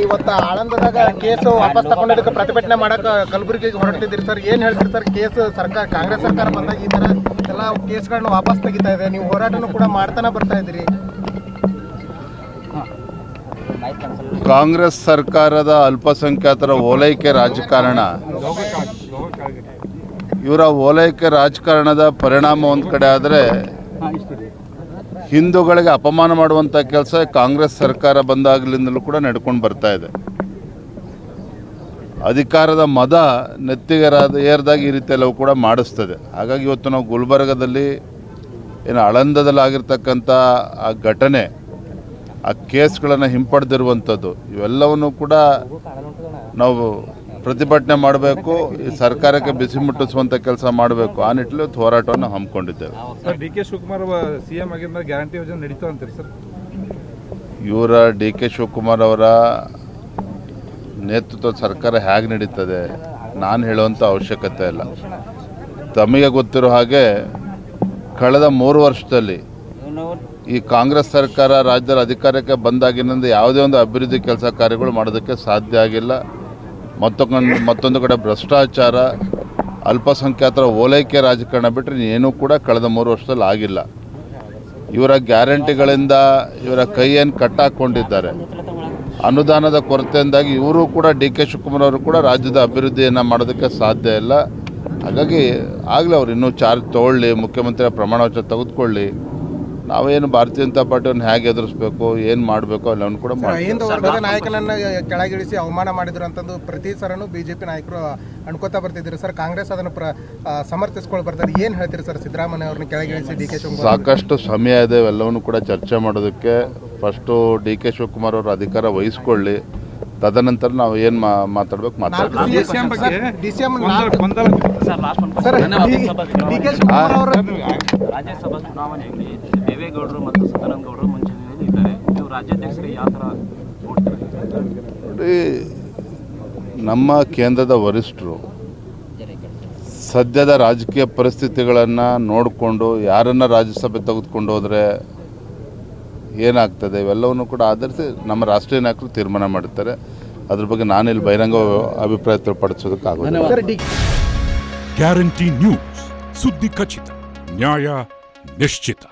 ಇವತ್ತು ಆಳಂದದಾಗ ಕೇಸ್ ವಾಪಸ್ ತಗೊಂಡೋದಕ್ಕೆ ಪ್ರತಿಭಟನೆ ಮಾಡಕ್ಕೆ ಕಲಬುರಗಿಗೆ ಹೊರಟಿದ್ದೀರಿ ಸರ್, ಏನು ಹೇಳ್ತೀರಿ ಸರ್? ಕೇಸ್ ಸರ್ಕಾರ ಕಾಂಗ್ರೆಸ್ ಸರ್ಕಾರ ಬಂದಾಗ ಈ ಥರ ಎಲ್ಲ ಕೇಸ್ಗಳನ್ನ ವಾಪಸ್ ತೆಗಿತಾ ಇದೆ, ನೀವು ಹೋರಾಟನೂ ಕೂಡ ಮಾಡ್ತಾನೆ ಬರ್ತಾ ಇದ್ದೀರಿ. ಕಾಂಗ್ರೆಸ್ ಸರ್ಕಾರದ ಅಲ್ಪಸಂಖ್ಯಾತರ ಓಲೈಕೆ ರಾಜಕಾರಣ, ಇವರ ಓಲೈಕೆ ರಾಜಕಾರಣದ ಪರಿಣಾಮ ಒಂದು ಕಡೆ ಆದರೆ ಹಿಂದೂಗಳಿಗೆ ಅಪಮಾನ ಮಾಡುವಂಥ ಕೆಲಸ ಕಾಂಗ್ರೆಸ್ ಸರ್ಕಾರ ಬಂದಾಗಲಿಂದಲೂ ಕೂಡ ನಡ್ಕೊಂಡು ಬರ್ತಾ ಇದೆ. ಅಧಿಕಾರದ ಮದ ನೆತ್ತಿಗೆ ಏರಿದಾಗ ಈ ರೀತಿ ಎಲ್ಲವೂ ಕೂಡ ಮಾಡಿಸ್ತದೆ. ಹಾಗಾಗಿ ಇವತ್ತು ನಾವು ಗುಲ್ಬರ್ಗದಲ್ಲಿ ಏನು ಆಳಂದದಲ್ಲಿ ಆಗಿರ್ತಕ್ಕಂಥ ಆ ಘಟನೆ, ಆ ಕೇಸ್ಗಳನ್ನು ಹಿಂಪಡೆದಿರುವಂಥದ್ದು, ಇವೆಲ್ಲವನ್ನು ಕೂಡ ನಾವು ಪ್ರತಿಭಟನೆ ಮಾಡಬೇಕು, ಈ ಸರ್ಕಾರಕ್ಕೆ ಬಿಸಿ ಮುಟ್ಟಿಸುವಂಥ ಕೆಲಸ ಮಾಡಬೇಕು. ಆ ನಿಟ್ಟಿನಲ್ಲಿ ಹೋರಾಟವನ್ನು ಹಮ್ಮಿಕೊಂಡಿದ್ದೇವೆ. Sir, D K Shivakumar CM ಆಗಿದ್ದ ಗ್ಯಾರಂಟಿ ಯೋಜನೆ ನಡೀತಾ ಅಂತೀರಿ ಸರ್? ಇವರ ಡಿ ಕೆ ಶಿವಕುಮಾರ್ ಅವರ ನೇತೃತ್ವದ ಸರ್ಕಾರ ಹೇಗೆ ನಡೀತದೆ ನಾನು ಹೇಳುವಂಥ ಅವಶ್ಯಕತೆ ಇಲ್ಲ. ತಮಗೆ ಗೊತ್ತಿರೋ ಹಾಗೆ ಕಳೆದ 3 ವರ್ಷದಲ್ಲಿ ಈ ಕಾಂಗ್ರೆಸ್ ಸರ್ಕಾರ ರಾಜ್ಯದ ಅಧಿಕಾರಕ್ಕೆ ಬಂದಾಗಿನಿಂದ ಯಾವುದೇ ಒಂದು ಅಭಿವೃದ್ಧಿ ಕೆಲಸ ಕಾರ್ಯಗಳು ಮಾಡೋದಕ್ಕೆ ಸಾಧ್ಯ ಆಗಿಲ್ಲ. ಮತ್ತೊಂದು ಕಡೆ ಭ್ರಷ್ಟಾಚಾರ, ಅಲ್ಪಸಂಖ್ಯಾತರ ಓಲೈಕೆ ರಾಜಕಾರಣ ಬಿಟ್ಟರೆ ಏನೂ ಕೂಡ ಕಳೆದ 3 ವರ್ಷದಲ್ಲಿ ಆಗಿಲ್ಲ. ಇವರ ಗ್ಯಾರಂಟಿಗಳಿಂದ ಇವರ ಕೈಯನ್ನು ಕಟ್ಟಾಕೊಂಡಿದ್ದಾರೆ. ಅನುದಾನದ ಕೊರತೆಯಿಂದಾಗಿ ಇವರು ಕೂಡ ಡಿ ಕೆ ಶಿವಕುಮಾರ್ ಅವರು ಕೂಡ ರಾಜ್ಯದ ಅಭಿವೃದ್ಧಿಯನ್ನು ಮಾಡೋದಕ್ಕೆ ಸಾಧ್ಯ ಇಲ್ಲ. ಹಾಗಾಗಿ ಆಗಲೇ ಅವ್ರು ಇನ್ನೂ ಚಾರ್ಜ್ ತೊಗೊಳ್ಳಿ, ಮುಖ್ಯಮಂತ್ರಿಯ ಪ್ರಮಾಣ ವಚನ ತೆಗೆದುಕೊಳ್ಳಿ, ನಾವೇನು ಭಾರತೀಯ ಜನತಾ ಪಾರ್ಟಿಯನ್ನು ಹೇಗೆ ಎದುರಿಸಬೇಕು, ಏನು ಮಾಡಬೇಕು ಅಲ್ಲವನ್ನು ಕೂಡ ಹಿಂದೂ ವರ್ಗದ ನಾಯಕನನ್ನು ಕೆಳಗಿಳಿಸಿ ಅವಮಾನ ಮಾಡಿದ್ರು ಅಂತಂದು ಪ್ರತಿ ಸರನು ಬಿಜೆಪಿ ನಾಯಕರು ಅನ್ಕೋತಾ ಬರ್ತಿದ್ರು ಸರ್. ಕಾಂಗ್ರೆಸ್ ಅದನ್ನು ಸಮರ್ಥಿಸ್ಕೊಂಡು ಬರ್ತಾರೆ, ಏನು ಹೇಳ್ತೀರಿ ಸರ್? ಸಿದ್ದರಾಮಯ್ಯ ಅವ್ರನ್ನ ಕೆಳಗಿಳಿಸಿ ಡಿ ಕೆ ಶಿವಕುಮಾರ್ ಸಾಕಷ್ಟು ಸಮಯ ಇದೆ ಎಲ್ಲವನ್ನು ಕೂಡ ಚರ್ಚೆ ಮಾಡೋದಕ್ಕೆ. ಫಸ್ಟು ಡಿ ಕೆ ಶಿವಕುಮಾರ್ ಅವರು ಅಧಿಕಾರ ವಹಿಸ್ಕೊಳ್ಳಿ, ತದನಂತರ ನಾವು ಏನು ಮಾತಾಡ್ಬೇಕು ಮಾತಾಡ್ತೀವಿ. ರಾಜ್ಯಸಭಾ ಚುನಾವಣೆಯಲ್ಲಿ ದೇವೇಗೌಡರು ಮತ್ತು ಸದಾನಂದ ಗೌಡರು ಮುಂಚೂಣಿಯಲ್ಲಿ ಇದ್ದಾರೆ. ನೀವು ರಾಜ್ಯಾಧ್ಯಕ್ಷರಿಗೆ ಯಾವ ಥರ ನೋಡಿ, ನಮ್ಮ ಕೇಂದ್ರದ ವರಿಷ್ಠರು ಸದ್ಯದ ರಾಜಕೀಯ ಪರಿಸ್ಥಿತಿಗಳನ್ನು ನೋಡಿಕೊಂಡು ಯಾರನ್ನು ರಾಜ್ಯಸಭೆ ತೆಗೆದುಕೊಂಡು ಹೋದರೆ ಏನಾಗ್ತದೆ ಇವೆಲ್ಲವನ್ನು ಕೂಡ ಆಧರಿಸಿ ನಮ್ಮ ರಾಷ್ಟ್ರೀಯ ನಾಯಕರು ತೀರ್ಮಾನ ಮಾಡುತ್ತಾರೆ. ಅದ್ರ ಬಗ್ಗೆ ನಾನಿಲ್ಲಿ ಬಹಿರಂಗ ಅಭಿಪ್ರಾಯ ವ್ಯಕ್ತಪಡಿಸೋದಕ್ಕಾಗೋದಿಲ್ಲ. ಗ್ಯಾರಂಟಿ ನ್ಯೂಸ್, ಸುದ್ದಿ ಖಚಿತ, ನ್ಯಾಯ ನಿಶ್ಚಿತ.